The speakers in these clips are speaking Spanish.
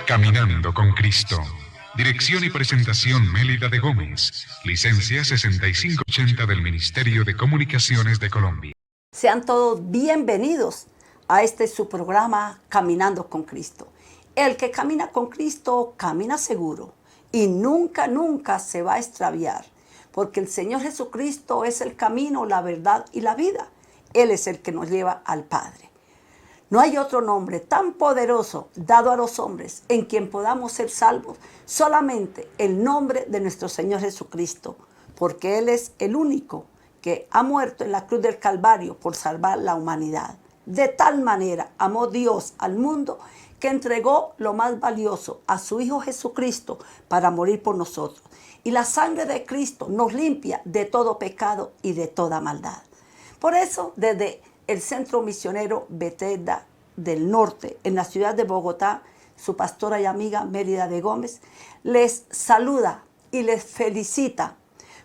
Caminando con Cristo. Dirección y presentación Mélida de Gómez. Licencia 6580 del Ministerio de Comunicaciones de Colombia. Sean todos bienvenidos a su programa Caminando con Cristo. El que camina con Cristo camina seguro y nunca se va a extraviar, porque el Señor Jesucristo es el camino, la verdad y la vida. Él es el que nos lleva al Padre. No hay otro nombre tan poderoso dado a los hombres en quien podamos ser salvos, solamente el nombre de nuestro Señor Jesucristo, porque Él es el único que ha muerto en la cruz del Calvario por salvar la humanidad. De tal manera amó Dios al mundo que entregó lo más valioso a su Hijo Jesucristo para morir por nosotros. Y la sangre de Cristo nos limpia de todo pecado y de toda maldad. Por eso, desde el Centro Misionero Bethesda del Norte, en la ciudad de Bogotá, su pastora y amiga Mélida de Gómez, les saluda y les felicita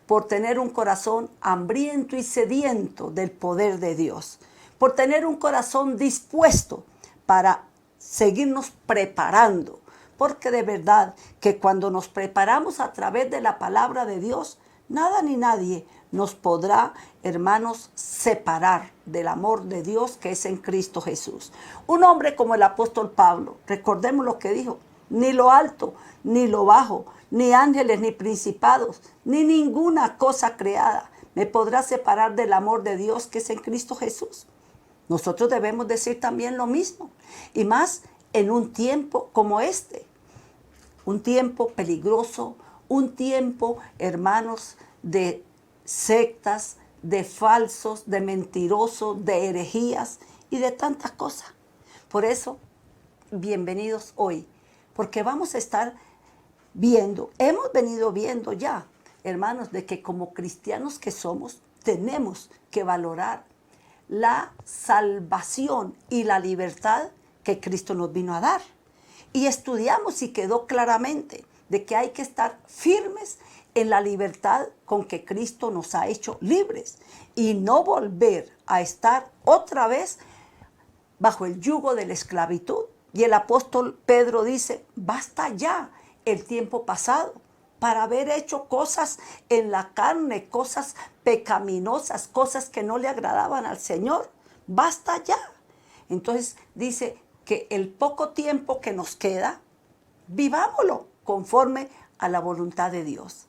por tener un corazón hambriento y sediento del poder de Dios, por tener un corazón dispuesto para seguirnos preparando, porque de verdad que cuando nos preparamos a través de la palabra de Dios, nada ni nadie nos podrá, hermanos, separar del amor de Dios que es en Cristo Jesús. Un hombre como el apóstol Pablo, recordemos lo que dijo: ni lo alto, ni lo bajo, ni ángeles, ni principados, ni ninguna cosa creada me podrá separar del amor de Dios que es en Cristo Jesús. Nosotros debemos decir también lo mismo, y más en un tiempo como este, un tiempo peligroso, un tiempo, hermanos, de sectas, de falsos, de mentirosos, de herejías y de tantas cosas. Por eso, bienvenidos hoy, porque vamos a estar viendo, hemos venido viendo ya, hermanos, de que como cristianos que somos, tenemos que valorar la salvación y la libertad que Cristo nos vino a dar. Y estudiamos y quedó claramente de que hay que estar firmes en la libertad con que Cristo nos ha hecho libres y no volver a estar otra vez bajo el yugo de la esclavitud. Y el apóstol Pedro dice: basta ya el tiempo pasado para haber hecho cosas en la carne, cosas pecaminosas, cosas que no le agradaban al Señor. Basta ya. Entonces dice que el poco tiempo que nos queda, vivámoslo conforme a la voluntad de Dios.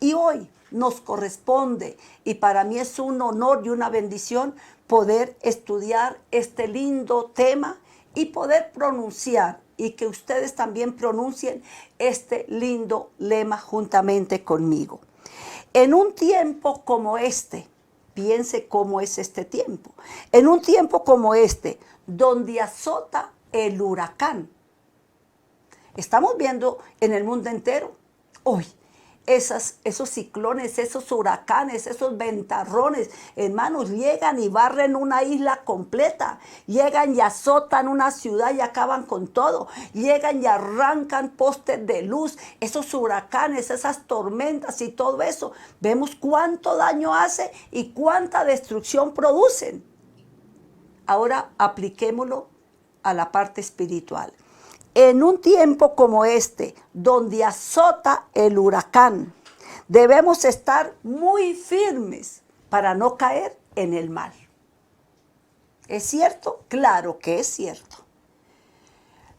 Y hoy nos corresponde, y para mí es un honor y una bendición poder estudiar este lindo tema y poder pronunciar, y que ustedes también pronuncien este lindo lema juntamente conmigo. En un tiempo como este, piense cómo es este tiempo, en un tiempo como este, donde azota el huracán. Estamos viendo en el mundo entero hoy esos ciclones, esos huracanes, esos ventarrones, hermanos, llegan y barren una isla completa, llegan y azotan una ciudad y acaban con todo, llegan y arrancan postes de luz, esos huracanes, esas tormentas y todo eso. Vemos cuánto daño hace y cuánta destrucción producen. Ahora apliquémoslo a la parte espiritual. En un tiempo como este, donde azota el huracán, debemos estar muy firmes para no caer en el mal. ¿Es cierto? Claro que es cierto.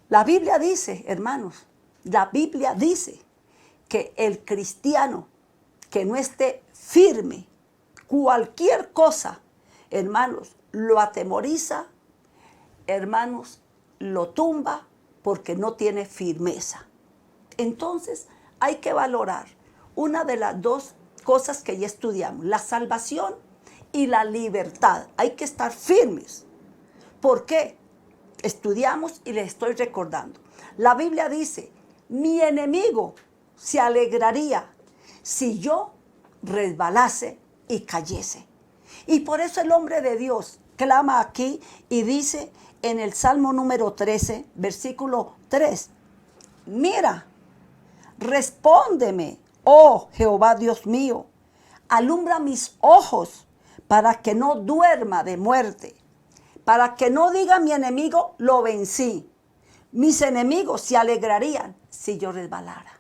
La Biblia dice, hermanos, la Biblia dice que el cristiano que no esté firme, cualquier cosa, hermanos, lo atemoriza, hermanos, lo tumba, porque no tiene firmeza. Entonces hay que valorar una de las dos cosas que ya estudiamos: la salvación y la libertad. Hay que estar firmes. ¿Por qué? Estudiamos y les estoy recordando. La Biblia dice: mi enemigo se alegraría si yo resbalase y cayese. Y por eso el hombre de Dios clama aquí y dice en el Salmo número 13, versículo 3, mira, respóndeme, oh Jehová Dios mío, alumbra mis ojos para que no duerma de muerte, para que no diga mi enemigo, lo vencí. Mis enemigos se alegrarían si yo resbalara.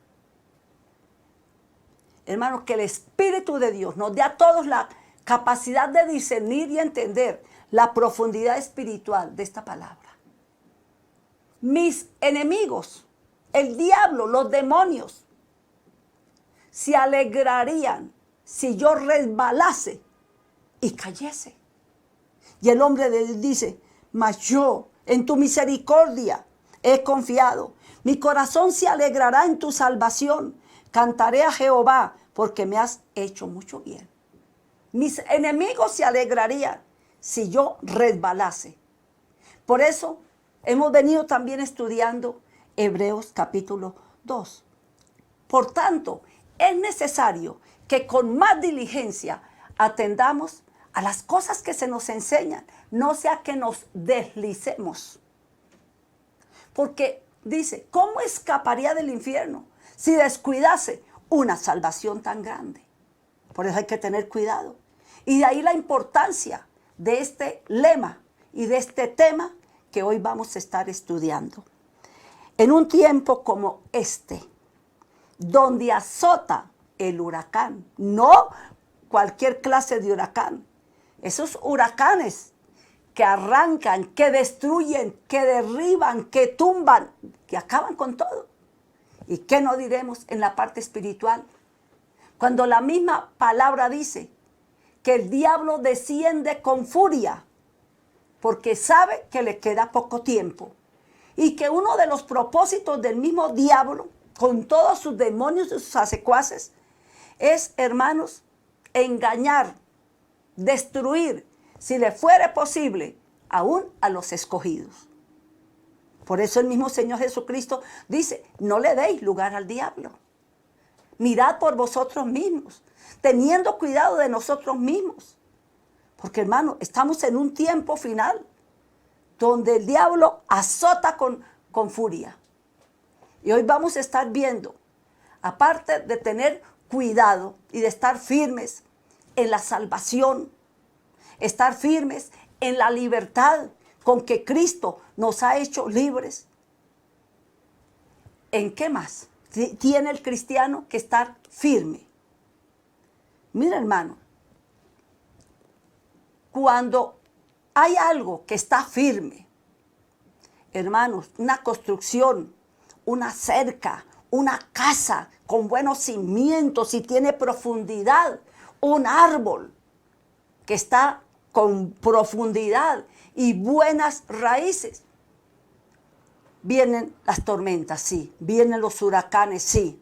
Hermanos, que el Espíritu de Dios nos dé a todos la capacidad de discernir y entender la profundidad espiritual de esta palabra. Mis enemigos, el diablo, los demonios, se alegrarían si yo resbalase y cayese. Y el hombre de Dios dice, mas yo en tu misericordia he confiado. Mi corazón se alegrará en tu salvación. Cantaré a Jehová porque me has hecho mucho bien. Mis enemigos se alegrarían si yo resbalase. Por eso hemos venido también estudiando Hebreos capítulo 2. Por tanto, es necesario que con más diligencia atendamos a las cosas que se nos enseñan, no sea que nos deslicemos. Porque dice, ¿cómo escaparía del infierno si descuidase una salvación tan grande? Por eso hay que tener cuidado. Y de ahí la importancia de este lema y de este tema que hoy vamos a estar estudiando. En un tiempo como este, donde azota el huracán, no cualquier clase de huracán, esos huracanes que arrancan, que destruyen, que derriban, que tumban, que acaban con todo. ¿Y qué no diremos en la parte espiritual? Cuando la misma palabra dice que el diablo desciende con furia, porque sabe que le queda poco tiempo. Y que uno de los propósitos del mismo diablo, con todos sus demonios y sus secuaces, es, hermanos, engañar, destruir, si le fuere posible, aún a los escogidos. Por eso el mismo Señor Jesucristo dice, no le deis lugar al diablo. Mirad por vosotros mismos, teniendo cuidado de nosotros mismos. Porque, hermano, estamos en un tiempo final donde el diablo azota con furia. Y hoy vamos a estar viendo, aparte de tener cuidado y de estar firmes en la salvación, estar firmes en la libertad con que Cristo nos ha hecho libres. ¿En qué más tiene el cristiano que estar firme? Mira, hermano, cuando hay algo que está firme, hermanos, una construcción, una cerca, una casa con buenos cimientos y tiene profundidad, un árbol que está con profundidad y buenas raíces. Vienen las tormentas, sí. Vienen los huracanes, sí.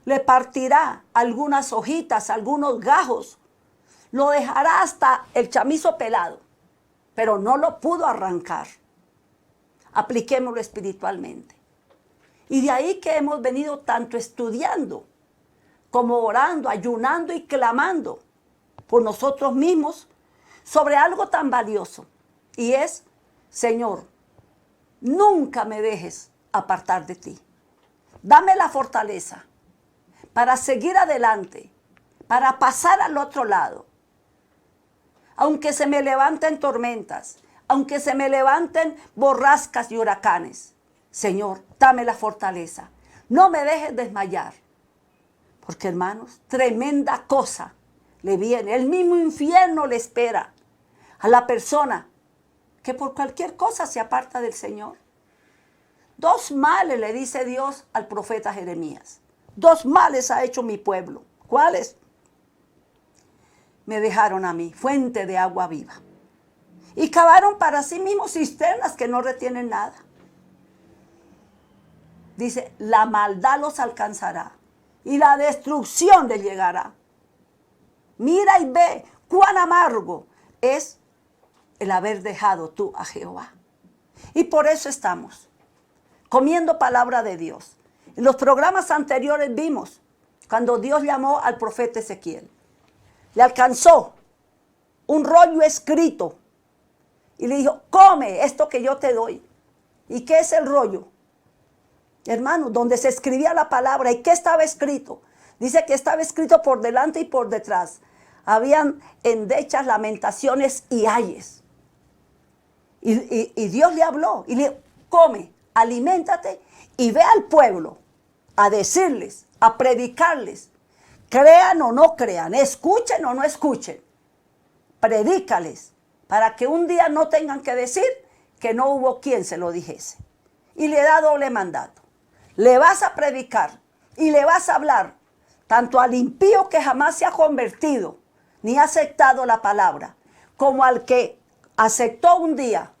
Le partirá algunas hojitas, algunos gajos. Lo dejará hasta el chamizo pelado, pero no lo pudo arrancar. Apliquémoslo espiritualmente. Y de ahí que hemos venido tanto estudiando como orando, ayunando y clamando por nosotros mismos sobre algo tan valioso. Y es, Señor, nunca me dejes apartar de ti. Dame la fortaleza para seguir adelante, para pasar al otro lado. Aunque se me levanten tormentas, aunque se me levanten borrascas y huracanes, Señor, dame la fortaleza. No me dejes desmayar. Porque, hermanos, tremenda cosa le viene. El mismo infierno le espera a la persona que por cualquier cosa se aparta del Señor. 2 males le dice Dios al profeta Jeremías. 2 males ha hecho mi pueblo. ¿Cuáles? Me dejaron a mí fuente de agua viva. Y cavaron para sí mismos cisternas que no retienen nada. Dice, la maldad los alcanzará y la destrucción les llegará. Mira y ve cuán amargo es el haber dejado tú a Jehová. Y por eso estamos comiendo palabra de Dios. En los programas anteriores vimos cuando Dios llamó al profeta Ezequiel. Le alcanzó un rollo escrito y le dijo, come esto que yo te doy. ¿Y qué es el rollo? Hermano, donde se escribía la palabra. ¿Y qué estaba escrito? Dice que estaba escrito por delante y por detrás. Habían endechas, lamentaciones y ayes. Y Dios le habló y le dijo, come, aliméntate y ve al pueblo a decirles, a predicarles, crean o no crean, escuchen o no escuchen, predícales para que un día no tengan que decir que no hubo quien se lo dijese. Y le da doble mandato. Le vas a predicar y le vas a hablar tanto al impío que jamás se ha convertido ni ha aceptado la palabra, como al que aceptó un día,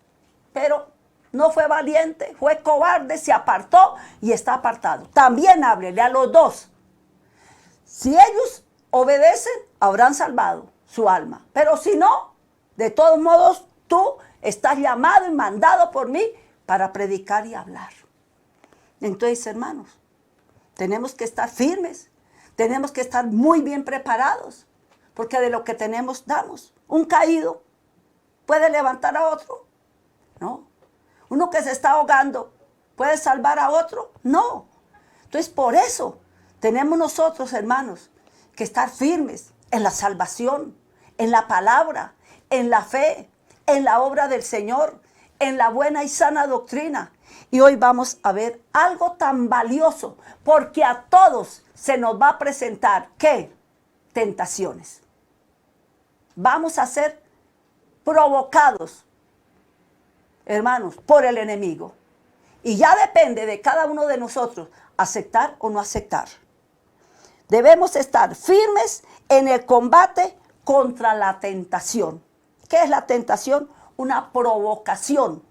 pero no fue valiente, fue cobarde, se apartó y está apartado. También háblele a los dos. Si ellos obedecen, habrán salvado su alma. Pero si no, de todos modos, tú estás llamado y mandado por mí para predicar y hablar. Entonces, hermanos, tenemos que estar firmes, tenemos que estar muy bien preparados, porque de lo que tenemos damos. Un caído puede levantar a otro, no. Uno que se está ahogando puede salvar a otro, no. Entonces, por eso tenemos nosotros, hermanos, que estar firmes en la salvación, en la palabra, en la fe, en la obra del Señor, en la buena y sana doctrina. Y hoy vamos a ver algo tan valioso, porque a todos se nos va a presentar, ¿qué? Tentaciones. Vamos a ser provocados, hermanos, por el enemigo. Y ya depende de cada uno de nosotros aceptar o no aceptar. Debemos estar firmes en el combate contra la tentación. ¿Qué es la tentación? Una provocación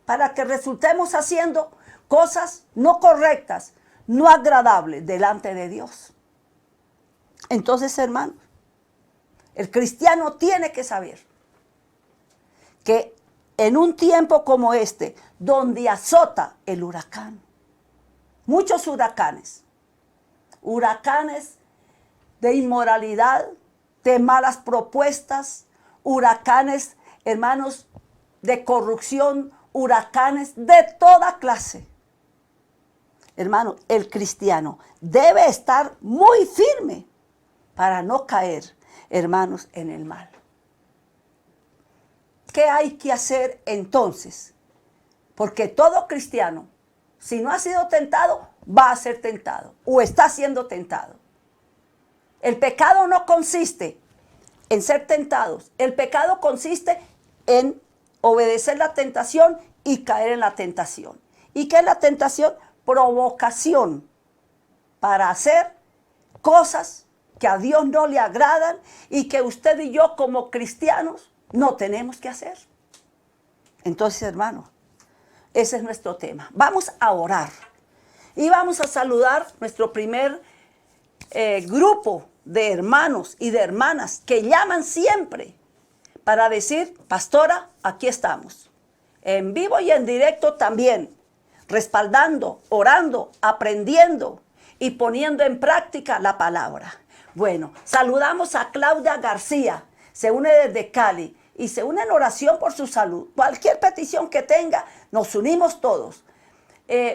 para que resultemos haciendo cosas no correctas, no agradables delante de Dios. Entonces, hermanos, el cristiano tiene que saber que en un tiempo como este, donde azota el huracán, muchos huracanes de inmoralidad, de malas propuestas, huracanes, hermanos, de corrupción, huracanes de toda clase. Hermano, el cristiano debe estar muy firme para no caer, hermanos, en el mal. ¿Qué hay que hacer entonces? Porque todo cristiano, si no ha sido tentado, va a ser tentado o está siendo tentado. El pecado no consiste en ser tentados. El pecado consiste en obedecer la tentación y caer en la tentación. ¿Y qué es la tentación? Provocación para hacer cosas que a Dios no le agradan y que usted y yo como cristianos no tenemos que hacer. Entonces, hermanos, ese es nuestro tema. Vamos a orar y vamos a saludar nuestro primer grupo de hermanos y de hermanas que llaman siempre para decir, pastora, aquí estamos. En vivo y en directo también, respaldando, orando, aprendiendo y poniendo en práctica la palabra. Bueno, saludamos a Claudia García, se une desde Cali y se une en oración por su salud. Cualquier petición que tenga, nos unimos todos.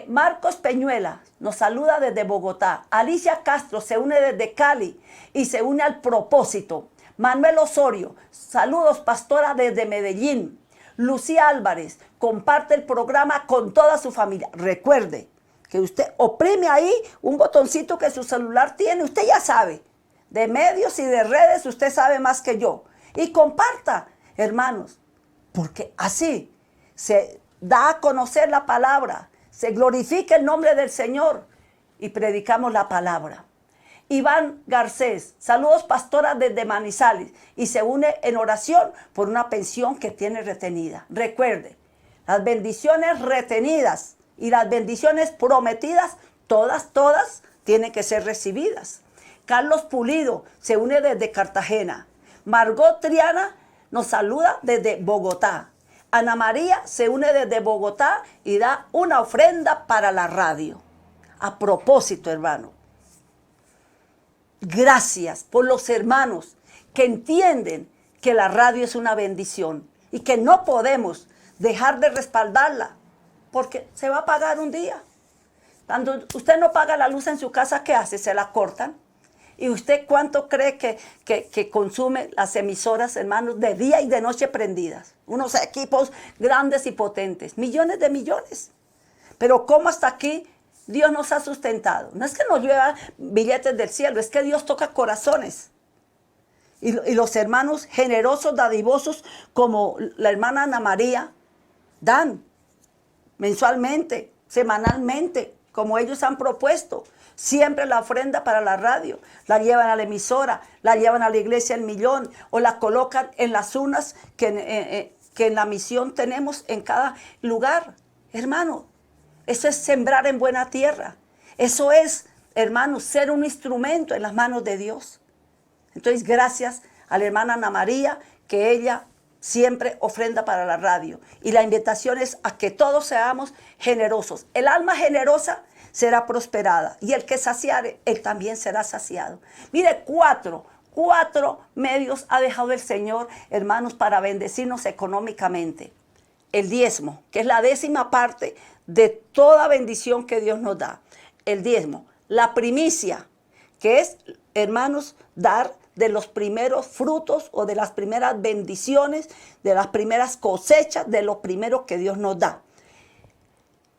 Marcos Peñuela nos saluda desde Bogotá. Alicia Castro se une desde Cali y se une al propósito. Manuel Osorio, saludos pastora desde Medellín. Lucía Álvarez, comparte el programa con toda su familia. Recuerde que usted oprime ahí un botoncito que su celular tiene, usted ya sabe. De medios y de redes usted sabe más que yo. Y comparta, hermanos, porque así se da a conocer la palabra, se glorifica el nombre del Señor y predicamos la palabra. Iván Garcés, saludos pastora desde Manizales y se une en oración por una pensión que tiene retenida. Recuerde, las bendiciones retenidas y las bendiciones prometidas, todas tienen que ser recibidas. Carlos Pulido se une desde Cartagena. Margot Triana nos saluda desde Bogotá. Ana María se une desde Bogotá y da una ofrenda para la radio. A propósito, hermano, gracias por los hermanos que entienden que la radio es una bendición y que no podemos dejar de respaldarla porque se va a apagar un día. Cuando usted no paga la luz en su casa, ¿qué hace? Se la cortan. ¿Y usted cuánto cree que consume las emisoras, hermanos, de día y de noche prendidas? Unos equipos grandes y potentes, millones de millones. Pero ¿cómo hasta aquí Dios nos ha sustentado? No es que nos lleva billetes del cielo, es que Dios toca corazones. Y los hermanos generosos, dadivosos, como la hermana Ana María, dan mensualmente, semanalmente, como ellos han propuesto. Siempre la ofrenda para la radio, la llevan a la emisora, la llevan a la iglesia El Millón o la colocan en las urnas que en la misión tenemos en cada lugar. Hermano, eso es sembrar en buena tierra. Eso es, hermano, ser un instrumento en las manos de Dios. Entonces, gracias a la hermana Ana María, que ella siempre ofrenda para la radio. Y la invitación es a que todos seamos generosos. El alma generosa será prosperada. Y el que saciare, él también será saciado. Mire, cuatro medios ha dejado el Señor, hermanos, para bendecirnos económicamente. El diezmo, que es la 10ª parte de toda bendición que Dios nos da. El diezmo. La primicia, que es, hermanos, dar de los primeros frutos o de las primeras bendiciones, de las primeras cosechas, de lo primero que Dios nos da.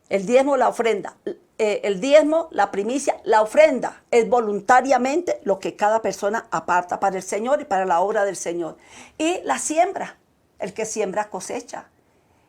El diezmo, la ofrenda. El diezmo, la primicia, la ofrenda es voluntariamente lo que cada persona aparta para el Señor y para la obra del Señor. Y la siembra, el que siembra cosecha.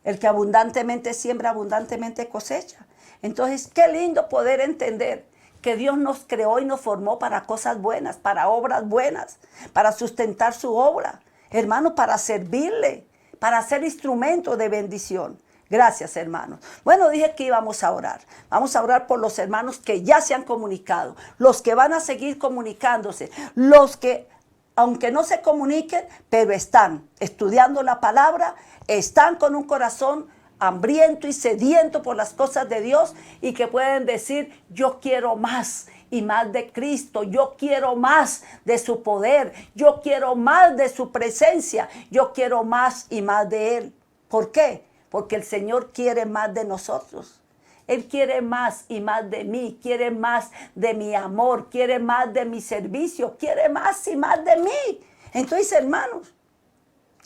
El que abundantemente siembra, abundantemente cosecha. Entonces, qué lindo poder entender que Dios nos creó y nos formó para cosas buenas, para obras buenas, para sustentar su obra. Hermano, para servirle, para ser instrumento de bendición. Gracias, hermanos. Bueno, dije que íbamos a orar. Vamos a orar por los hermanos que ya se han comunicado, los que van a seguir comunicándose, los que, aunque no se comuniquen, pero están estudiando la palabra, están con un corazón hambriento y sediento por las cosas de Dios y que pueden decir, yo quiero más y más de Cristo, yo quiero más de su poder, yo quiero más de su presencia, yo quiero más y más de Él. ¿Por qué? Porque el Señor quiere más de nosotros. Él quiere más y más de mí, quiere más de mi amor, quiere más de mi servicio, quiere más y más de mí. Entonces, hermanos,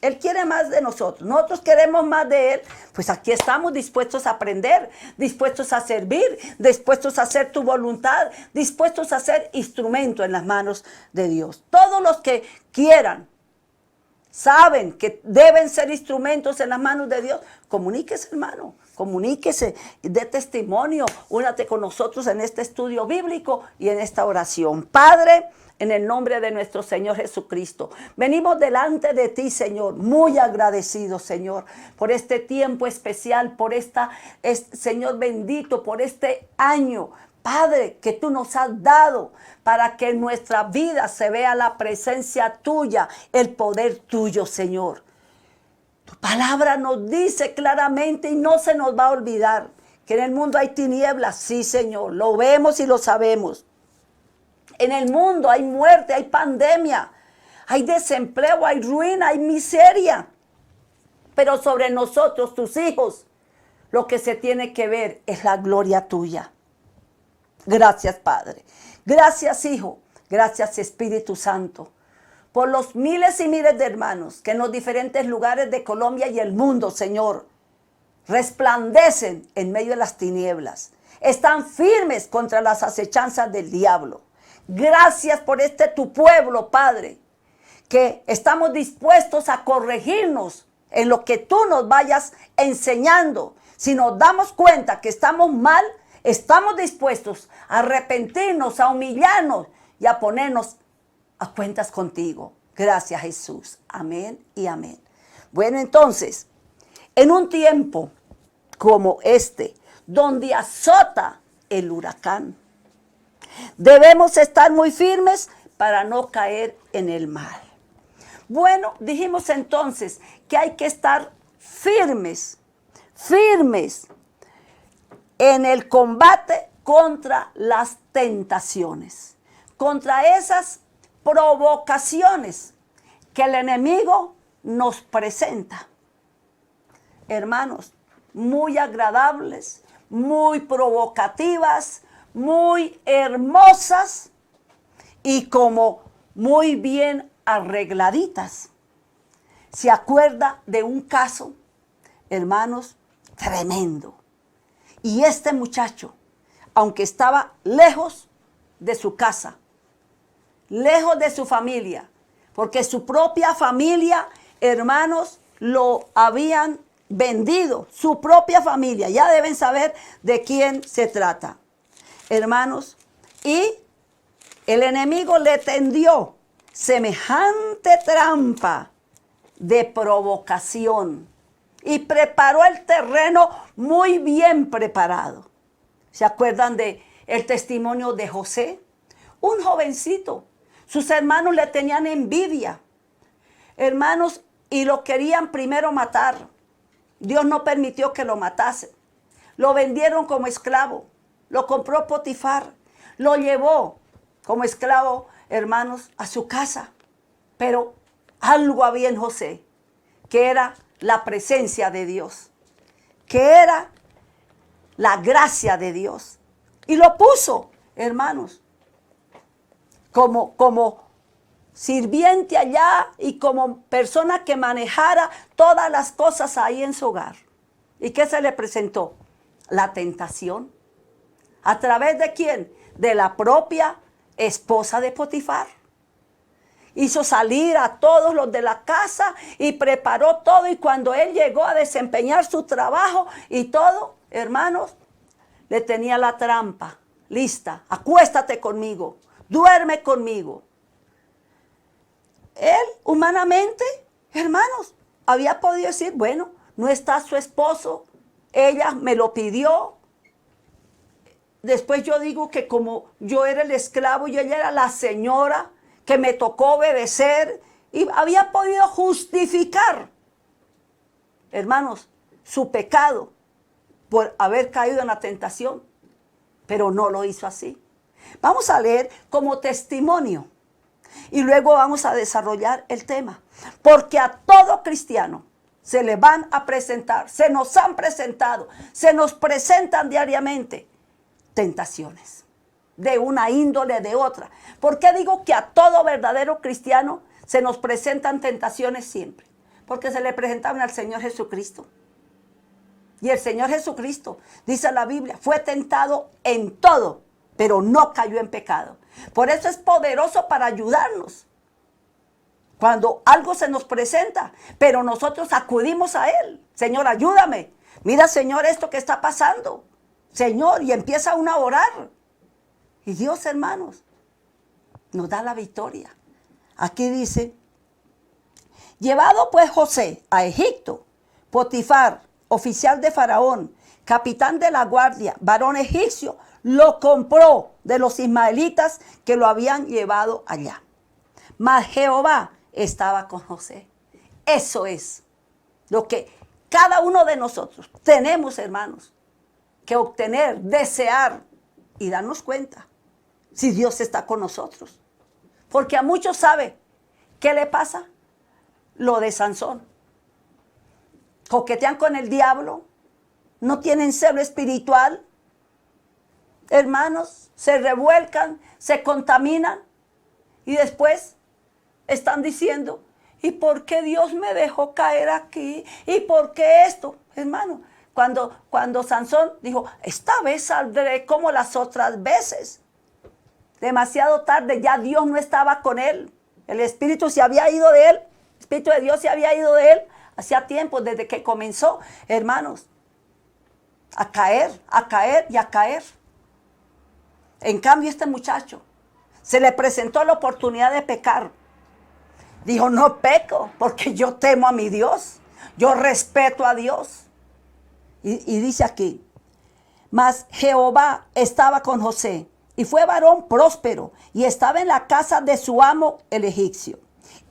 Él quiere más de nosotros. Nosotros queremos más de Él. Pues aquí estamos dispuestos a aprender, dispuestos a servir, dispuestos a hacer tu voluntad, dispuestos a ser instrumento en las manos de Dios. Todos los que quieran, saben que deben ser instrumentos en las manos de Dios, comuníquese, hermano, comuníquese, dé testimonio, únate con nosotros en este estudio bíblico y en esta oración. Padre, en el nombre de nuestro Señor Jesucristo, venimos delante de ti, Señor, muy agradecidos, Señor, por este tiempo especial, por Señor bendito, por este año, Padre, que tú nos has dado para que en nuestra vida se vea la presencia tuya, el poder tuyo, Señor. Tu palabra nos dice claramente y no se nos va a olvidar que en el mundo hay tinieblas. Sí, Señor, lo vemos y lo sabemos. En el mundo hay muerte, hay pandemia, hay desempleo, hay ruina, hay miseria. Pero sobre nosotros, tus hijos, lo que se tiene que ver es la gloria tuya. Gracias, Padre. Gracias, Hijo. Gracias, Espíritu Santo, por los miles y miles de hermanos que en los diferentes lugares de Colombia y el mundo, Señor, resplandecen en medio de las tinieblas. Están firmes contra las acechanzas del diablo. Gracias por tu pueblo, Padre, que estamos dispuestos a corregirnos en lo que tú nos vayas enseñando. Si nos damos cuenta que estamos mal, estamos dispuestos a arrepentirnos, a humillarnos y a ponernos a cuentas contigo. Gracias, Jesús. Amén y amén. Bueno, entonces, en un tiempo como este, donde azota el huracán, debemos estar muy firmes para no caer en el mal. Bueno, dijimos entonces que hay que estar firmes en el combate contra las tentaciones, contra esas provocaciones que el enemigo nos presenta. Hermanos, muy agradables, muy provocativas, muy hermosas y como muy bien arregladitas. ¿Se acuerda de un caso, hermanos, tremendo? Y este muchacho, aunque estaba lejos de su casa, lejos de su familia, porque su propia familia, hermanos, lo habían vendido, su propia familia. Ya deben saber de quién se trata, hermanos. Y el enemigo le tendió semejante trampa de provocación y preparó el terreno muy bien preparado. ¿Se acuerdan de el testimonio de José? Un jovencito. Sus hermanos le tenían envidia, hermanos, y lo querían primero matar. Dios no permitió que lo matasen. Lo vendieron como esclavo. Lo compró Potifar. Lo llevó como esclavo, hermanos, a su casa. Pero algo había en José, que era la presencia de Dios, que era la gracia de Dios. Y lo puso, hermanos, como sirviente allá y como persona que manejara todas las cosas ahí en su hogar. ¿Y qué se le presentó? La tentación. ¿A través de quién? De la propia esposa de Potifar. Hizo salir a todos los de la casa y preparó todo. Y cuando él llegó a desempeñar su trabajo y todo, hermanos, le tenía la trampa lista. Acuéstate conmigo, duerme conmigo. Él, humanamente, hermanos, había podido decir, bueno, no está su esposo, ella me lo pidió. Después yo digo que como yo era el esclavo y ella era la señora que me tocó obedecer, y había podido justificar, hermanos, su pecado por haber caído en la tentación, pero no lo hizo así. Vamos a leer como testimonio y luego vamos a desarrollar el tema, porque a todo cristiano se le van a presentar, se nos han presentado, se nos presentan diariamente tentaciones de una índole, de otra. ¿Por qué digo que a todo verdadero cristiano se nos presentan tentaciones siempre? Porque se le presentaban al Señor Jesucristo. Y el Señor Jesucristo, dice la Biblia, fue tentado en todo, pero no cayó en pecado. Por eso es poderoso para ayudarnos cuando algo se nos presenta, pero nosotros acudimos a Él. Señor, ayúdame. Mira, Señor, esto que está pasando. Señor, y empieza uno a orar. Y Dios, hermanos, nos da la victoria. Aquí dice, llevado pues José a Egipto, Potifar, oficial de Faraón, capitán de la guardia, varón egipcio, lo compró de los ismaelitas que lo habían llevado allá. Mas Jehová estaba con José. Eso es lo que cada uno de nosotros tenemos, hermanos, que obtener, desear y darnos cuenta si Dios está con nosotros. Porque a muchos sabe qué le pasa. Lo de Sansón. Coquetean con el diablo, no tienen celo espiritual, hermanos, se revuelcan, se contaminan y después están diciendo, ¿y por qué Dios me dejó caer aquí? ¿Y por qué esto? Hermano, cuando Sansón dijo, esta vez saldré como las otras veces. Demasiado tarde, ya Dios no estaba con él. El Espíritu se había ido de él. El Espíritu de Dios se había ido de él hacía tiempo, desde que comenzó, hermanos, a caer y a caer. En cambio, este muchacho se le presentó la oportunidad de pecar. Dijo, no peco, porque yo temo a mi Dios. Yo respeto a Dios. Y dice aquí, mas Jehová estaba con José, y fue varón próspero, y estaba en la casa de su amo el egipcio.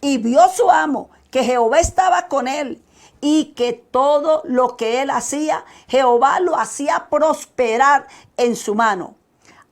Y vio su amo que Jehová estaba con él, y que todo lo que él hacía, Jehová lo hacía prosperar en su mano.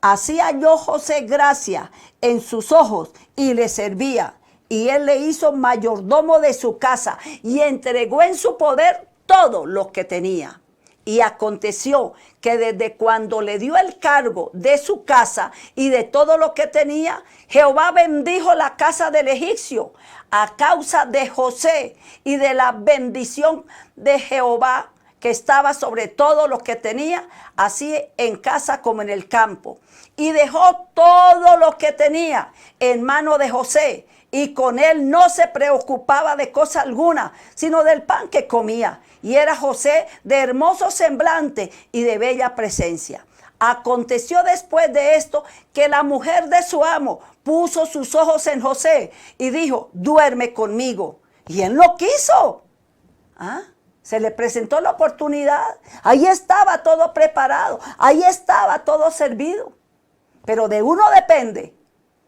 Así halló José gracia en sus ojos, y le servía. Y él le hizo mayordomo de su casa, y entregó en su poder todo lo que tenía. Y aconteció que desde cuando le dio el cargo de su casa y de todo lo que tenía, Jehová bendijo la casa del egipcio a causa de José y de la bendición de Jehová que estaba sobre todo lo que tenía, así en casa como en el campo. Y dejó todo lo que tenía en mano de José, y con él no se preocupaba de cosa alguna, sino del pan que comía. Y era José de hermoso semblante y de bella presencia. Aconteció después de esto que la mujer de su amo puso sus ojos en José y dijo: duerme conmigo. Y él no quiso. Se le presentó la oportunidad. Ahí estaba todo preparado. Ahí estaba todo servido. Pero de uno depende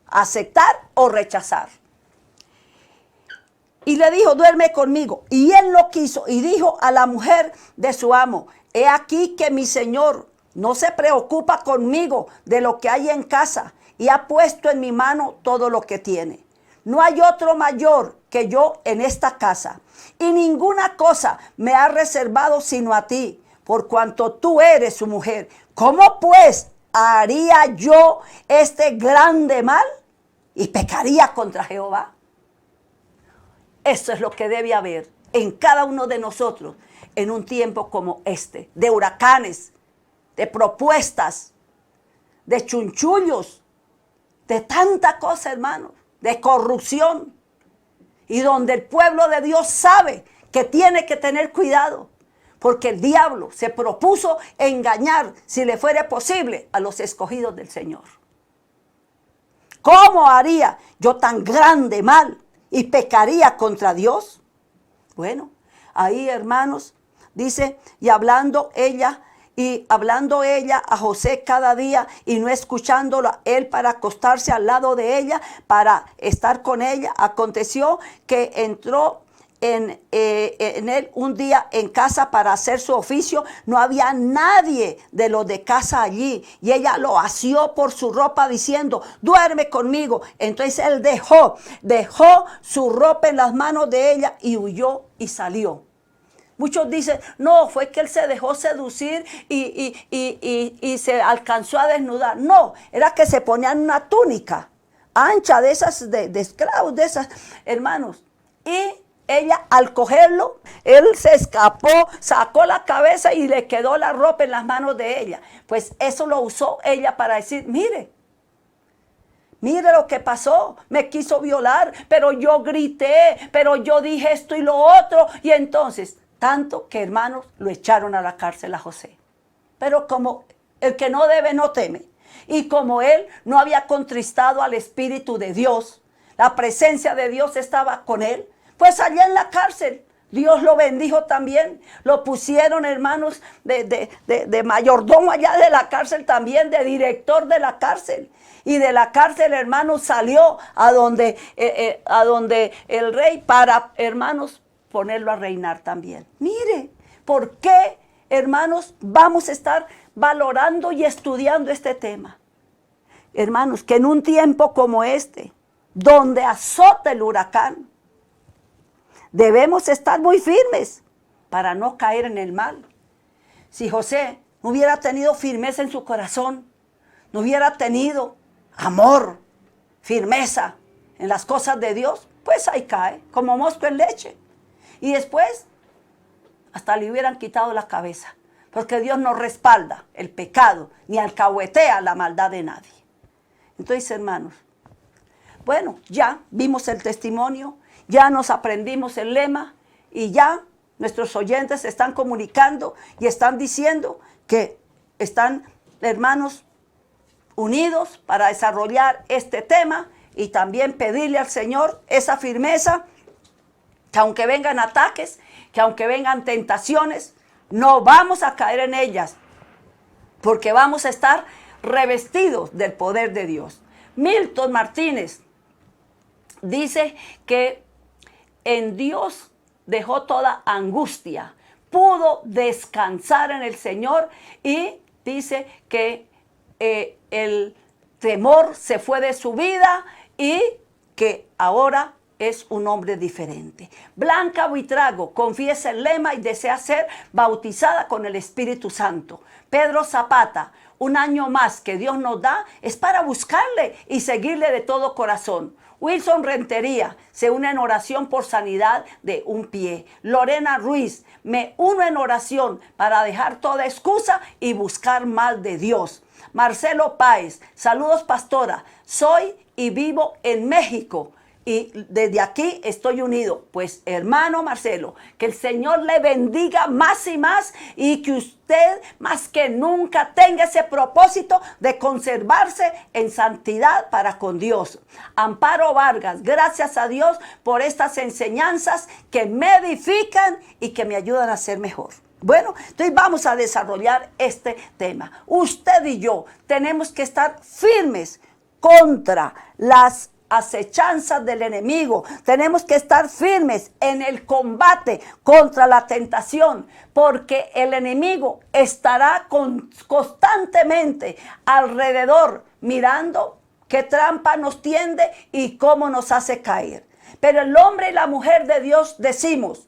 aceptar o rechazar. Y le dijo: duerme conmigo. Y él no quiso. Y dijo a la mujer de su amo: he aquí que mi señor no se preocupa conmigo de lo que hay en casa, y ha puesto en mi mano todo lo que tiene. No hay otro mayor que yo en esta casa, y ninguna cosa me ha reservado sino a ti, por cuanto tú eres su mujer. ¿Cómo pues haría yo este grande mal y pecaría contra Jehová? Eso es lo que debe haber en cada uno de nosotros en un tiempo como este, de huracanes, de propuestas, de chunchullos, de tanta cosa, hermanos, de corrupción, y donde el pueblo de Dios sabe que tiene que tener cuidado, porque el diablo se propuso engañar, si le fuera posible, a los escogidos del Señor. ¿Cómo haría yo tan grande mal y pecaría contra Dios? Bueno, ahí, hermanos, dice: y hablando ella a José cada día, y no escuchándolo él para acostarse al lado de ella, para estar con ella, aconteció que entró en él un día en casa para hacer su oficio. No había nadie de los de casa allí, y ella lo asió por su ropa diciendo: duerme conmigo. Entonces él dejó su ropa en las manos de ella y huyó y salió. Muchos dicen: no, fue que él se dejó seducir y se alcanzó a desnudar. No, era que se ponían una túnica ancha de esas, de esclavos, de esas, hermanos. Y ella, al cogerlo, él se escapó, sacó la cabeza y le quedó la ropa en las manos de ella. Pues eso lo usó ella para decir: mire lo que pasó, me quiso violar, pero yo grité, pero yo dije esto y lo otro. Y entonces, tanto que, hermanos, lo echaron a la cárcel a José. Pero como el que no debe no teme, y como él no había contristado al Espíritu de Dios, la presencia de Dios estaba con él, pues allá en la cárcel Dios lo bendijo también. Lo pusieron, hermanos, de mayordomo allá de la cárcel también, de director de la cárcel. Y de la cárcel, hermanos, salió a donde el rey para, hermanos, ponerlo a reinar también. Mire, ¿por qué, hermanos, vamos a estar valorando y estudiando este tema? Hermanos, que en un tiempo como este, donde azota el huracán, debemos estar muy firmes para no caer en el mal. Si José no hubiera tenido firmeza en su corazón, no hubiera tenido amor, firmeza en las cosas de Dios, pues ahí cae, como mosco en leche. Y después, hasta le hubieran quitado la cabeza, porque Dios no respalda el pecado, ni alcahuetea la maldad de nadie. Entonces, hermanos, bueno, ya vimos el testimonio, ya nos aprendimos el lema, y ya nuestros oyentes se están comunicando y están diciendo que están, hermanos, unidos para desarrollar este tema y también pedirle al Señor esa firmeza, que aunque vengan ataques, que aunque vengan tentaciones, no vamos a caer en ellas, porque vamos a estar revestidos del poder de Dios. Milton Martínez dice que en Dios dejó toda angustia, pudo descansar en el Señor, y dice que el temor se fue de su vida y que ahora es un hombre diferente. Blanca Buitrago confiesa el lema y desea ser bautizada con el Espíritu Santo. Pedro Zapata, un año más que Dios nos da es para buscarle y seguirle de todo corazón. Wilson Rentería se une en oración por sanidad de un pie. Lorena Ruiz, me uno en oración para dejar toda excusa y buscar más de Dios. Marcelo Páez, saludos pastora, soy y vivo en México. Y desde aquí estoy unido. Pues hermano Marcelo, que el Señor le bendiga más y más y que usted más que nunca tenga ese propósito de conservarse en santidad para con Dios. Amparo Vargas, gracias a Dios por estas enseñanzas que me edifican y que me ayudan a ser mejor. Bueno, entonces vamos a desarrollar este tema. Usted y yo tenemos que estar firmes contra las acechanzas del enemigo. Tenemos que estar firmes en el combate contra la tentación, porque el enemigo estará constantemente alrededor mirando qué trampa nos tiende y cómo nos hace caer. Pero el hombre y la mujer de Dios decimos: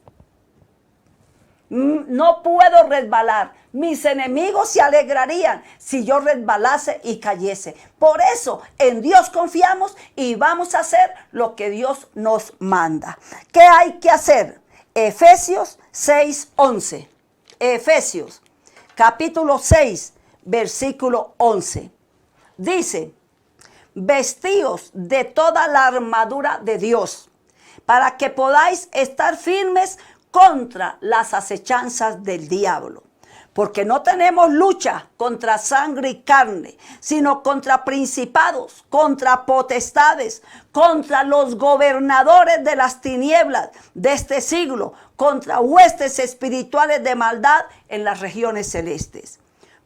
no puedo resbalar. Mis enemigos se alegrarían si yo resbalase y cayese. Por eso en Dios confiamos y vamos a hacer lo que Dios nos manda. ¿Qué hay que hacer? Efesios 6:11. Efesios capítulo 6, versículo 11. Dice: vestíos de toda la armadura de Dios, para que podáis estar firmes contra las acechanzas del diablo. Porque no tenemos lucha contra sangre y carne, sino contra principados, contra potestades, contra los gobernadores de las tinieblas de este siglo, contra huestes espirituales de maldad en las regiones celestes.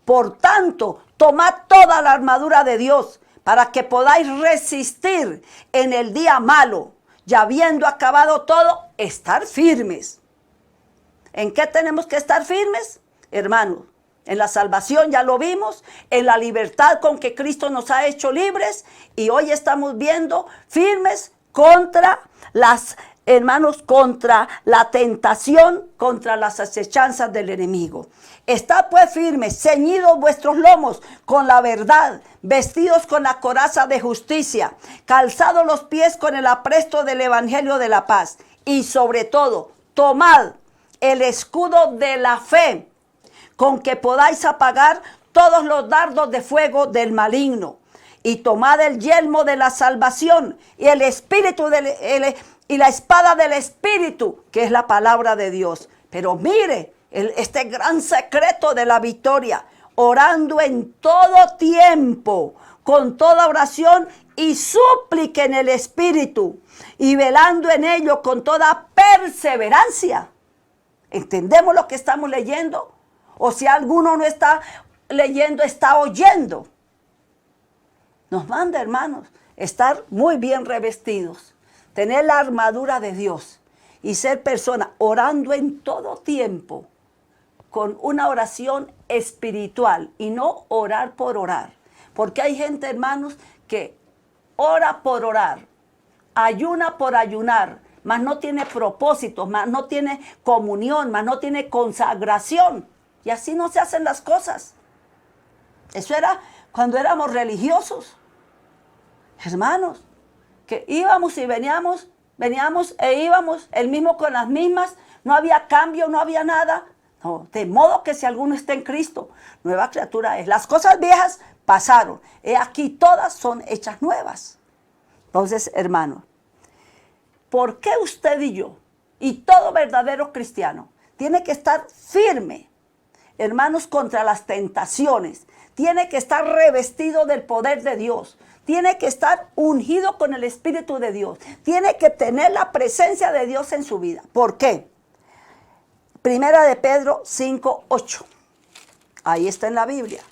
Por tanto, tomad toda la armadura de Dios para que podáis resistir en el día malo, y habiendo acabado todo, estar firmes. ¿En qué tenemos que estar firmes? Hermanos, en la salvación ya lo vimos, en la libertad con que Cristo nos ha hecho libres, y hoy estamos viendo firmes contra contra la tentación, contra las acechanzas del enemigo. Estad pues firmes, ceñidos vuestros lomos con la verdad, vestidos con la coraza de justicia, calzados los pies con el apresto del evangelio de la paz, y sobre todo, tomad el escudo de la fe, con que podáis apagar todos los dardos de fuego del maligno. Y tomad el yelmo de la salvación y el espíritu y la espada del espíritu, que es la palabra de Dios. Pero mire, este gran secreto de la victoria: orando en todo tiempo, con toda oración y súplica en el espíritu, y velando en ello con toda perseverancia. ¿Entendemos lo que estamos leyendo? O si alguno no está leyendo, está oyendo. Nos manda, hermanos, estar muy bien revestidos, tener la armadura de Dios y ser personas orando en todo tiempo, con una oración espiritual y no orar por orar. Porque hay gente, hermanos, que ora por orar, ayuna por ayunar, mas no tiene propósito, mas no tiene comunión, mas no tiene consagración. Y así no se hacen las cosas. Eso era cuando éramos religiosos. Hermanos, que íbamos y veníamos e íbamos, el mismo con las mismas, no había cambio, no había nada. No, de modo que si alguno está en Cristo, nueva criatura es. Las cosas viejas pasaron, he aquí todas son hechas nuevas. Entonces, hermanos, ¿por qué usted y yo, y todo verdadero cristiano, tiene que estar firme, hermanos, contra las tentaciones? Tiene que estar revestido del poder de Dios. Tiene que estar ungido con el Espíritu de Dios. Tiene que tener la presencia de Dios en su vida. ¿Por qué? Primera de Pedro 5:8. Ahí está en la Biblia.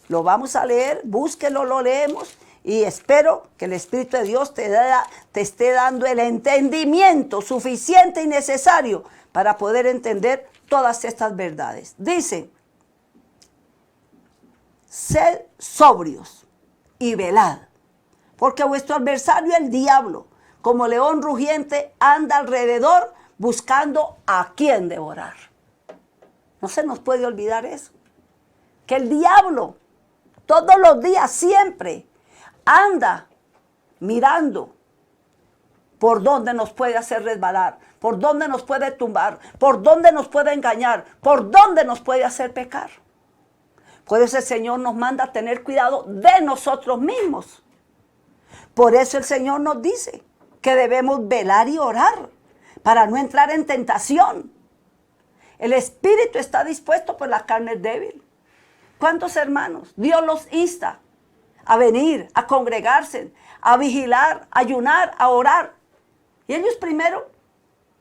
Lo vamos a leer, búsquelo, lo leemos. Y espero que el Espíritu de Dios te esté dando el entendimiento suficiente y necesario para poder entender todas estas verdades. Dice: sed sobrios y velad, porque vuestro adversario, el diablo, como león rugiente, anda alrededor buscando a quién devorar. No se nos puede olvidar eso. Que el diablo, todos los días, siempre, anda mirando por dónde nos puede hacer resbalar, por dónde nos puede tumbar, por dónde nos puede engañar, por dónde nos puede hacer pecar. Por eso el Señor nos manda a tener cuidado de nosotros mismos. Por eso el Señor nos dice que debemos velar y orar para no entrar en tentación. El espíritu está dispuesto, pero la carne es débil. ¿Cuántos hermanos? Dios los insta a venir, a congregarse, a vigilar, a ayunar, a orar. Y ellos primero,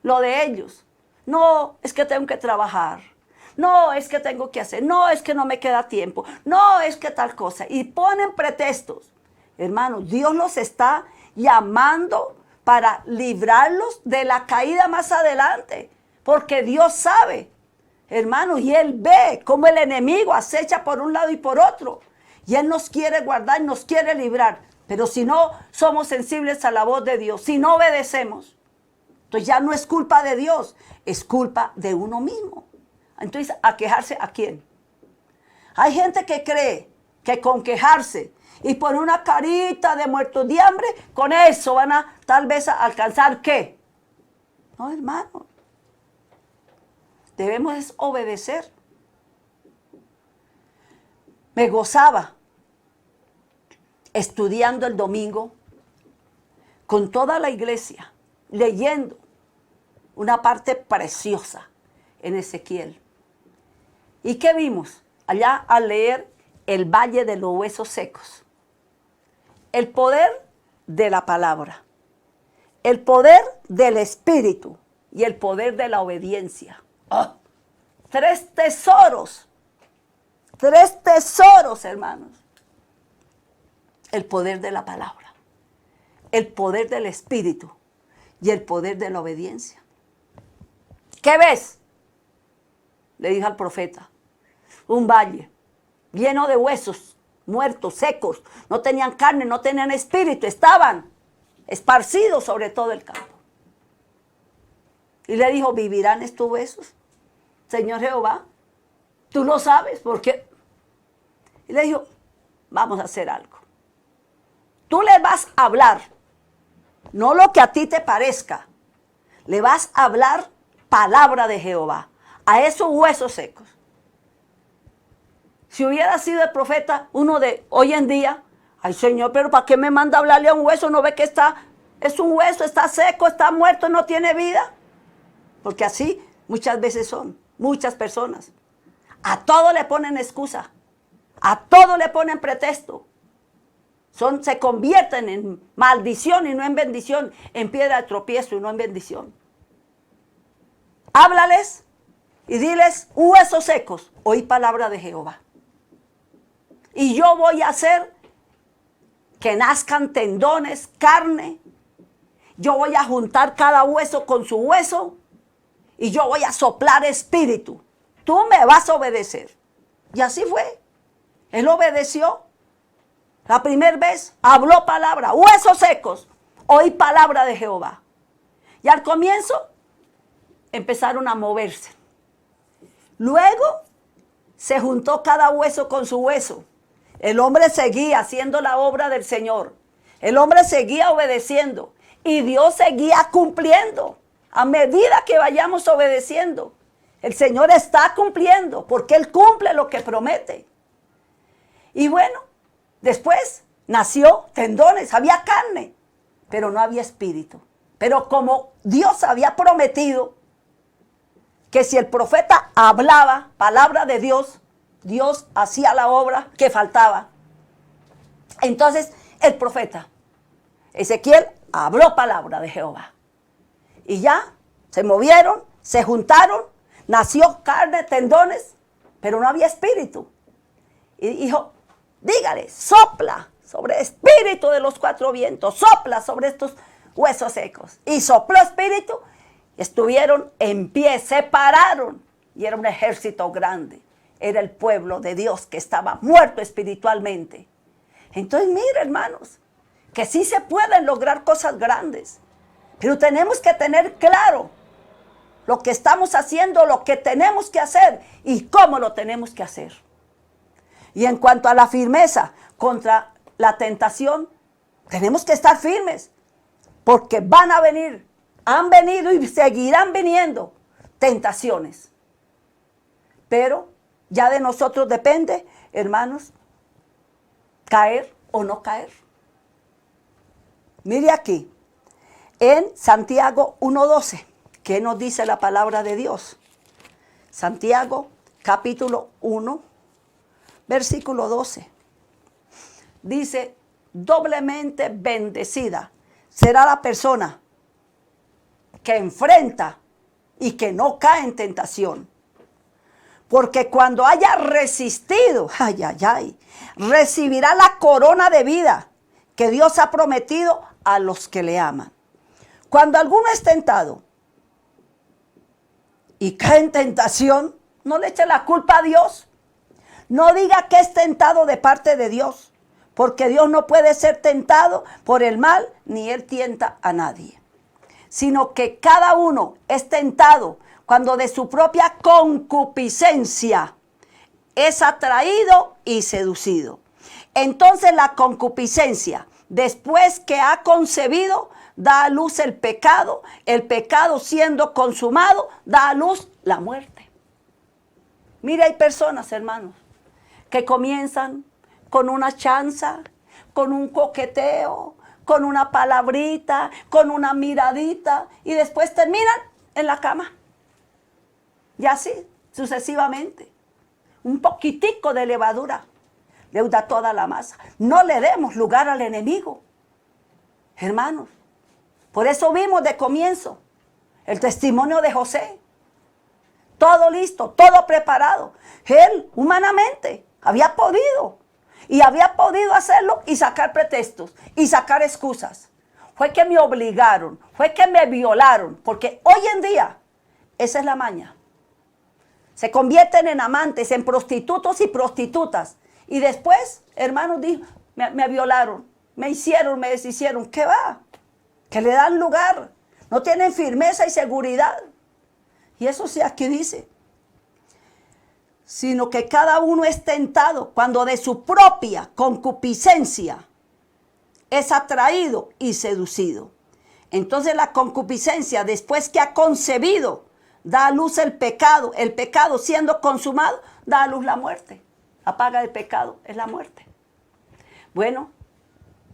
lo de ellos. No, es que tengo que trabajar. No, es que tengo que hacer. No, es que no me queda tiempo. No, es que tal cosa. Y ponen pretextos. Hermanos, Dios los está llamando para librarlos de la caída más adelante. Porque Dios sabe, hermanos, y Él ve cómo el enemigo acecha por un lado y por otro. Y Él nos quiere guardar, nos quiere librar. Pero si no somos sensibles a la voz de Dios, si no obedecemos, entonces ya no es culpa de Dios, es culpa de uno mismo. Entonces, ¿a quejarse a quién? Hay gente que cree que con quejarse y poner una carita de muertos de hambre, con eso van a tal vez a alcanzar ¿qué? No, hermano. Debemos obedecer. Me gozaba estudiando el domingo con toda la iglesia, leyendo una parte preciosa en Ezequiel. ¿Y qué vimos? Allá al leer el valle de los huesos secos. El poder de la palabra, el poder del espíritu y el poder de la obediencia. ¡Oh! Tres tesoros, hermanos. El poder de la palabra, el poder del espíritu y el poder de la obediencia. ¿Qué ves? Le dijo al profeta. Un valle lleno de huesos, muertos, secos. No tenían carne, no tenían espíritu. Estaban esparcidos sobre todo el campo. Y le dijo, ¿vivirán estos huesos? Señor Jehová, tú lo sabes, ¿por qué? Y le dijo, vamos a hacer algo. Tú le vas a hablar, no lo que a ti te parezca. Le vas a hablar palabra de Jehová a esos huesos secos. Si hubiera sido el profeta, uno de hoy en día, ay Señor, pero ¿para qué me manda a hablarle a un hueso? ¿No ve que es un hueso, está seco, está muerto, no tiene vida? Porque así muchas veces son, muchas personas. A todo le ponen excusa, a todo le ponen pretexto. Se convierten en maldición y no en bendición, en piedra de tropiezo y no en bendición. Háblales y diles, huesos secos, oí palabra de Jehová. Y yo voy a hacer que nazcan tendones, carne. Yo voy a juntar cada hueso con su hueso. Y yo voy a soplar espíritu. Tú me vas a obedecer. Y así fue. Él obedeció. La primera vez habló palabra. Huesos secos. Oí palabra de Jehová. Y al comienzo empezaron a moverse. Luego se juntó cada hueso con su hueso. El hombre seguía haciendo la obra del Señor. El hombre seguía obedeciendo. Y Dios seguía cumpliendo. A medida que vayamos obedeciendo, el Señor está cumpliendo. Porque Él cumple lo que promete. Y bueno, después nació tendones. Había carne, pero no había espíritu. Pero como Dios había prometido que si el profeta hablaba palabra de Dios, Dios hacía la obra que faltaba. Entonces el profeta Ezequiel habló palabra de Jehová. Y ya se movieron, se juntaron, nació carne, tendones, pero no había espíritu. Y dijo, dígale, sopla sobre el espíritu de los cuatro vientos, sopla sobre estos huesos secos. Y sopló espíritu, estuvieron en pie, se pararon. Y era un ejército grande. Era el pueblo de Dios que estaba muerto espiritualmente. Entonces, mire, hermanos, que sí se pueden lograr cosas grandes. Pero tenemos que tener claro lo que estamos haciendo, lo que tenemos que hacer y cómo lo tenemos que hacer. Y en cuanto a la firmeza contra la tentación, tenemos que estar firmes, porque van a venir, han venido y seguirán viniendo tentaciones. Pero ya de nosotros depende, hermanos, caer o no caer. Mire aquí, en Santiago 1:12, ¿qué nos dice la palabra de Dios? Santiago capítulo 1, versículo 12. Dice, doblemente bendecida será la persona que enfrenta y que no cae en tentación. Porque cuando haya resistido, recibirá la corona de vida que Dios ha prometido a los que le aman. Cuando alguno es tentado y cae en tentación, no le eche la culpa a Dios. No diga que es tentado de parte de Dios, porque Dios no puede ser tentado por el mal, ni Él tienta a nadie. Sino que cada uno es tentado cuando de su propia concupiscencia es atraído y seducido. Entonces la concupiscencia, después que ha concebido, da a luz el pecado siendo consumado, da a luz la muerte. Mire, hay personas, hermanos, que comienzan con una chanza, con un coqueteo, con una palabrita, con una miradita, y después terminan en la cama. Y así, sucesivamente. Un poquitico de levadura leuda toda la masa. No le demos lugar al enemigo, hermanos. Por eso vimos de comienzo el testimonio de José. Todo listo, todo preparado. Él, humanamente, había podido. Y había podido hacerlo y sacar pretextos y sacar excusas. Fue que me obligaron, fue que me violaron. Porque hoy en día, esa es la maña. Se convierten en amantes, en prostitutos y prostitutas. Y después, hermanos, me violaron, me hicieron, me deshicieron. ¿Qué va? Que le dan lugar. No tienen firmeza y seguridad. Y eso sí aquí dice. Sino que cada uno es tentado cuando de su propia concupiscencia es atraído y seducido. Entonces la concupiscencia, después que ha concebido, da a luz el pecado siendo consumado, da a luz la muerte. La paga del pecado es la muerte. Bueno,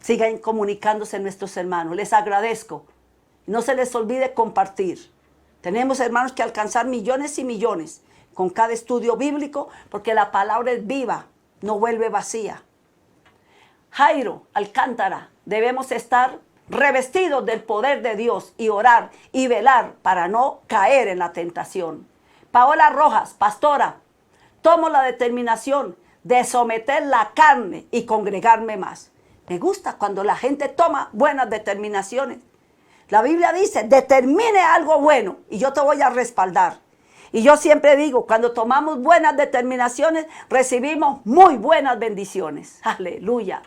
sigan comunicándose nuestros hermanos. Les agradezco. No se les olvide compartir. Tenemos, hermanos, que alcanzar millones y millones con cada estudio bíblico, porque la palabra es viva, no vuelve vacía. Jairo Alcántara, debemos estar revestidos del poder de Dios y orar y velar para no caer en la tentación. Paola Rojas, pastora, tomo la determinación de someter la carne y congregarme más. Me gusta cuando la gente toma buenas determinaciones. La Biblia dice, determine algo bueno y yo te voy a respaldar. Y yo siempre digo, cuando tomamos buenas determinaciones, recibimos muy buenas bendiciones. Aleluya.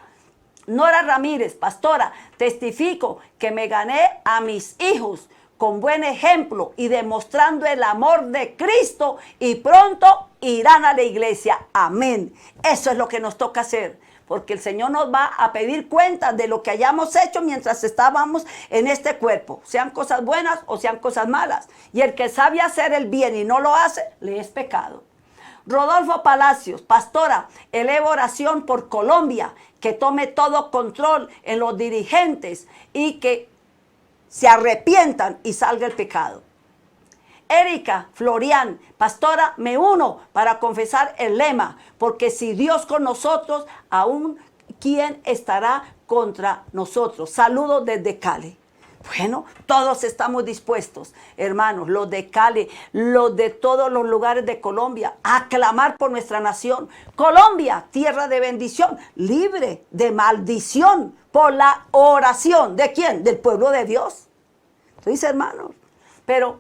Nora Ramírez, pastora, testifico que me gané a mis hijos con buen ejemplo y demostrando el amor de Cristo, y pronto irán a la iglesia. Amén. Eso es lo que nos toca hacer, porque el Señor nos va a pedir cuentas de lo que hayamos hecho mientras estábamos en este cuerpo, sean cosas buenas o sean cosas malas. Y el que sabe hacer el bien y no lo hace, le es pecado. Rodolfo Palacios, pastora, elevo oración por Colombia, que tome todo control en los dirigentes y que se arrepientan y salga el pecado. Erika Florian, pastora, me uno para confesar el lema, porque si Dios con nosotros, aún ¿quién estará contra nosotros? Saludos desde Cali. Bueno, todos estamos dispuestos, hermanos, los de Cali, los de todos los lugares de Colombia, a clamar por nuestra nación. Colombia, tierra de bendición, libre de maldición por la oración. ¿De quién? Del pueblo de Dios. Entonces, hermanos, pero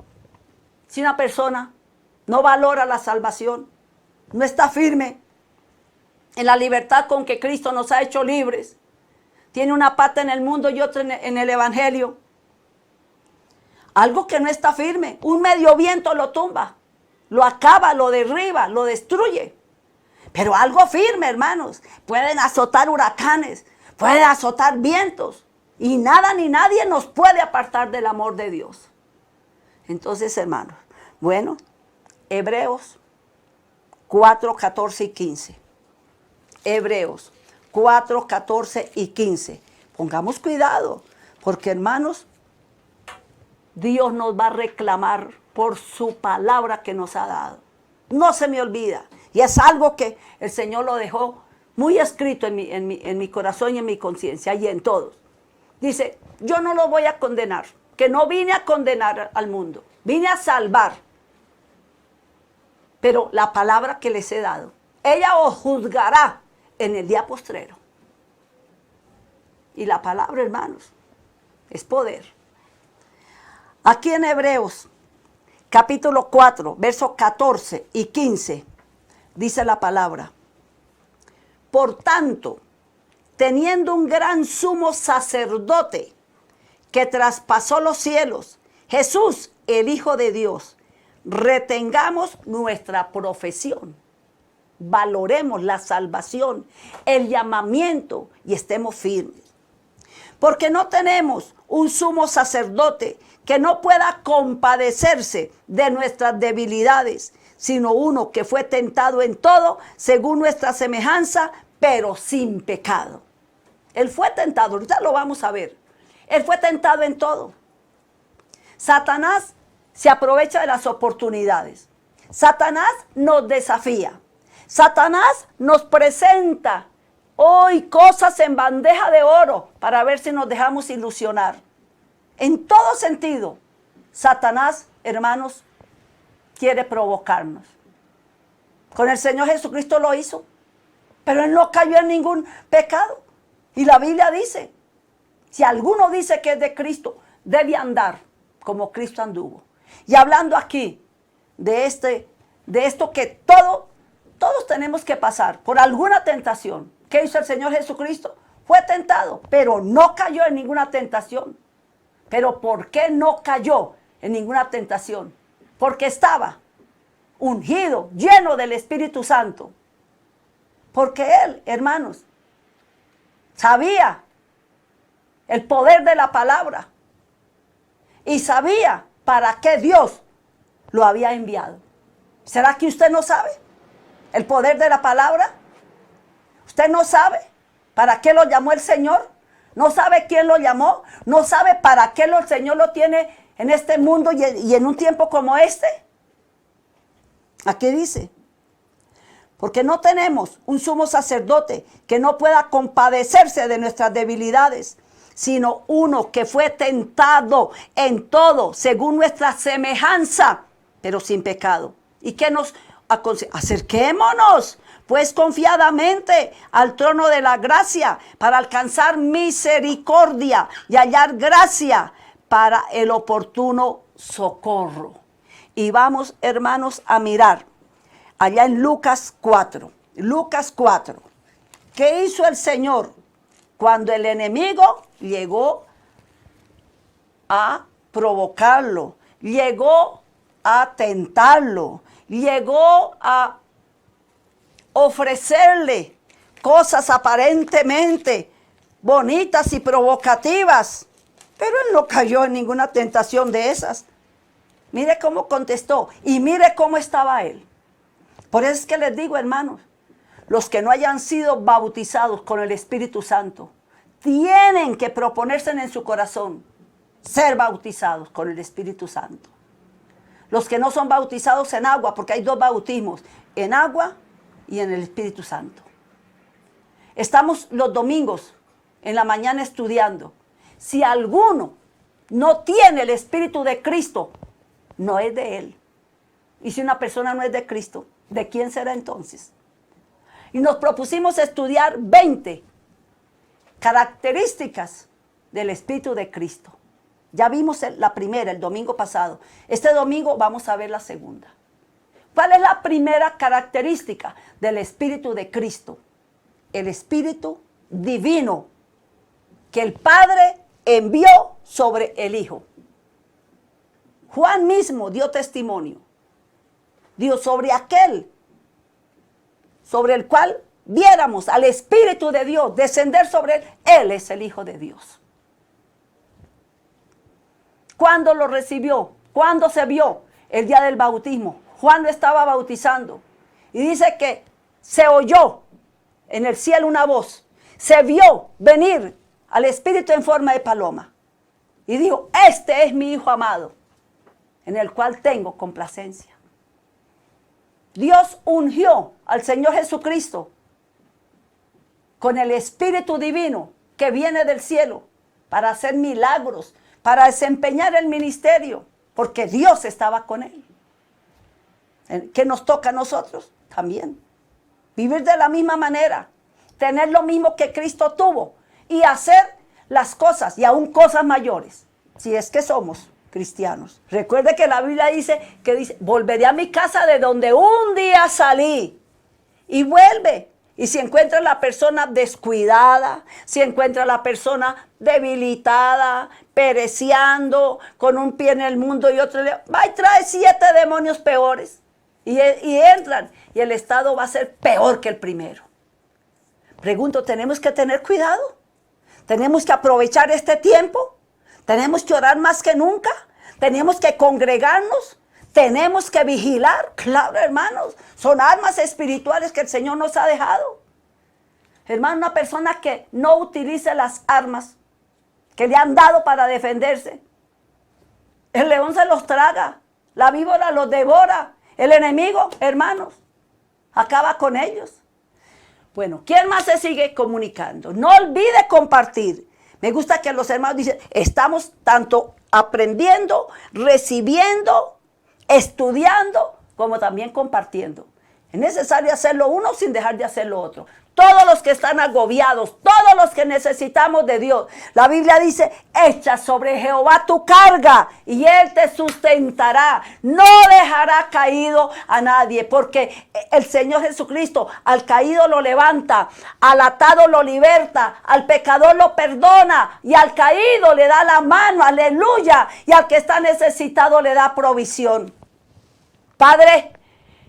si una persona no valora la salvación, no está firme en la libertad con que Cristo nos ha hecho libres, tiene una pata en el mundo y otra en el evangelio, Algo que no está firme, un medio viento lo tumba, lo acaba, lo derriba, lo destruye. Pero algo firme, hermanos, pueden azotar huracanes, pueden azotar vientos, y nada ni nadie nos puede apartar del amor de Dios. Entonces, hermanos, bueno, Hebreos 4, 14 y 15. Hebreos 4, 14 y 15. Pongamos cuidado, porque hermanos, Dios nos va a reclamar por su palabra que nos ha dado. No se me olvida. Y es algo que el Señor lo dejó muy escrito en mi corazón y en mi conciencia y en todos. Dice, yo no lo voy a condenar, que no vine a condenar al mundo, vine a salvar. Pero la palabra que les he dado, ella os juzgará en el día postrero. Y la palabra, hermanos, es poder. Aquí en Hebreos, capítulo 4, versos 14 y 15, dice la palabra. Por tanto, teniendo un gran sumo sacerdote que traspasó los cielos, Jesús, el Hijo de Dios, retengamos nuestra profesión, valoremos la salvación, el llamamiento y estemos firmes. Porque no tenemos un sumo sacerdote que no pueda compadecerse de nuestras debilidades, sino uno que fue tentado en todo según nuestra semejanza, pero sin pecado. Él fue tentado, ahorita lo vamos a ver. Él fue tentado en todo. Satanás se aprovecha de las oportunidades. Satanás nos desafía. Satanás nos presenta hoy cosas en bandeja de oro para ver si nos dejamos ilusionar. En todo sentido, Satanás, hermanos, quiere provocarnos. Con el Señor Jesucristo lo hizo, pero Él no cayó en ningún pecado. Y la Biblia dice, si alguno dice que es de Cristo, debe andar como Cristo anduvo. Y hablando aquí de esto que todos tenemos que pasar por alguna tentación. ¿Qué hizo el Señor Jesucristo? Fue tentado, pero no cayó en ninguna tentación. ¿Pero por qué no cayó en ninguna tentación? Porque estaba ungido, lleno del Espíritu Santo. Porque Él, hermanos, sabía el poder de la palabra. Y sabía para qué Dios lo había enviado. ¿Será que usted no sabe el poder de la palabra? ¿Usted no sabe para qué lo llamó el Señor? ¿No sabe quién lo llamó? ¿No sabe para qué el Señor lo tiene en este mundo y en un tiempo como este? Aquí dice, porque no tenemos un sumo sacerdote que no pueda compadecerse de nuestras debilidades, sino uno que fue tentado en todo, según nuestra semejanza, pero sin pecado. ¿Y qué nos aconseja? Acerquémonos pues confiadamente al trono de la gracia para alcanzar misericordia y hallar gracia para el oportuno socorro. Y vamos, hermanos, a mirar allá en Lucas 4. Lucas 4. ¿Qué hizo el Señor cuando el enemigo llegó a provocarlo? Llegó a tentarlo. Llegó a ofrecerle cosas aparentemente bonitas y provocativas. Pero él no cayó en ninguna tentación de esas. Mire cómo contestó y mire cómo estaba él. Por eso es que les digo, hermanos, los que no hayan sido bautizados con el Espíritu Santo, tienen que proponerse en su corazón ser bautizados con el Espíritu Santo. Los que no son bautizados en agua, porque hay dos bautismos, en agua y en el Espíritu Santo. Estamos los domingos en la mañana estudiando. Si alguno no tiene el Espíritu de Cristo, no es de Él. Y si una persona no es de Cristo, ¿de quién será entonces? Y nos propusimos estudiar 20 características del Espíritu de Cristo. Ya vimos la primera el domingo pasado. Este domingo vamos a ver la segunda. ¿Cuál es la primera característica del Espíritu de Cristo? El Espíritu divino que el Padre envió sobre el Hijo. Juan mismo dio testimonio. Dijo sobre aquel, sobre el cual viéramos al Espíritu de Dios descender sobre él. Él es el Hijo de Dios. ¿Cuándo lo recibió? ¿Cuándo se vio? El día del bautismo. Juan lo estaba bautizando. Y dice que se oyó en el cielo una voz. Se vio venir al Espíritu en forma de paloma. Y dijo, este es mi Hijo amado, en el cual tengo complacencia. Dios ungió al Señor Jesucristo con el Espíritu Divino que viene del cielo para hacer milagros, para desempeñar el ministerio, porque Dios estaba con él. ¿Qué nos toca a nosotros? También vivir de la misma manera, tener lo mismo que Cristo tuvo y hacer las cosas y aún cosas mayores, si es que somos cristianos. Recuerde que la Biblia dice, volveré a mi casa de donde un día salí, y vuelve. Y si encuentra a la persona descuidada, si encuentra a la persona debilitada, pereciendo, con un pie en el mundo y otro, va y trae 7 demonios peores. Y entran, y el estado va a ser peor que el primero. Pregunto, ¿tenemos que tener cuidado? ¿Tenemos que aprovechar este tiempo? ¿Tenemos que orar más que nunca? ¿Tenemos que congregarnos? ¿Tenemos que vigilar? Claro, hermanos, son armas espirituales que el Señor nos ha dejado. Hermano, una persona que no utilice las armas que le han dado para defenderse, el león se los traga, la víbora los devora, el enemigo, hermanos, acaba con ellos. Bueno, ¿quién más se sigue comunicando? No olvide compartir. Me gusta que los hermanos dicen, estamos tanto aprendiendo, recibiendo, estudiando, como también compartiendo. Es necesario hacerlo uno sin dejar de hacer lo otro. Todos los que están agobiados, todos los que necesitamos de Dios. La Biblia dice, echa sobre Jehová tu carga y Él te sustentará. No dejará caído a nadie, porque el Señor Jesucristo al caído lo levanta, al atado lo liberta, al pecador lo perdona y al caído le da la mano, aleluya, y al que está necesitado le da provisión. Padre,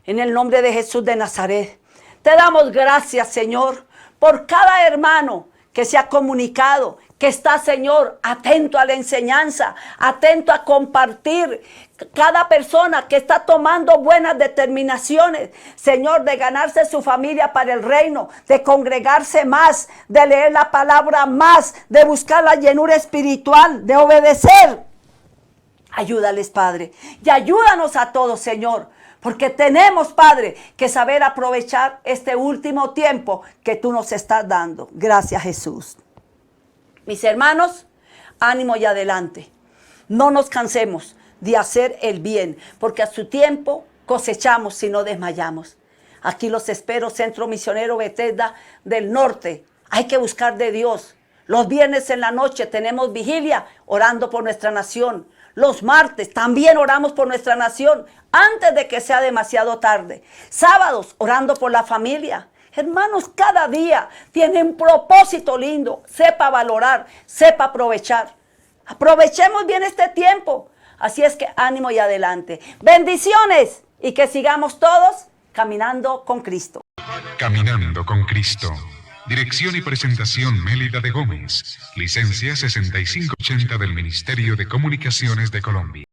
en el nombre de Jesús de Nazaret, te damos gracias, Señor, por cada hermano que se ha comunicado, que está, Señor, atento a la enseñanza, atento a compartir. Cada persona que está tomando buenas determinaciones, Señor, de ganarse su familia para el reino, de congregarse más, de leer la palabra más, de buscar la llenura espiritual, de obedecer. Ayúdales, Padre, y ayúdanos a todos, Señor. Porque tenemos, Padre, que saber aprovechar este último tiempo que tú nos estás dando. Gracias, Jesús. Mis hermanos, ánimo y adelante. No nos cansemos de hacer el bien, porque a su tiempo cosechamos si no desmayamos. Aquí los espero, Centro Misionero Bethesda del Norte. Hay que buscar de Dios. Los viernes en la noche tenemos vigilia orando por nuestra nación. Los martes también oramos por nuestra nación antes de que sea demasiado tarde. Sábados orando por la familia. Hermanos, cada día tiene un propósito lindo. Sepa valorar, sepa aprovechar. Aprovechemos bien este tiempo. Así es que ánimo y adelante. Bendiciones y que sigamos todos caminando con Cristo. Caminando con Cristo. Dirección y presentación Mélida de Gómez. Licencia 6580 del Ministerio de Comunicaciones de Colombia.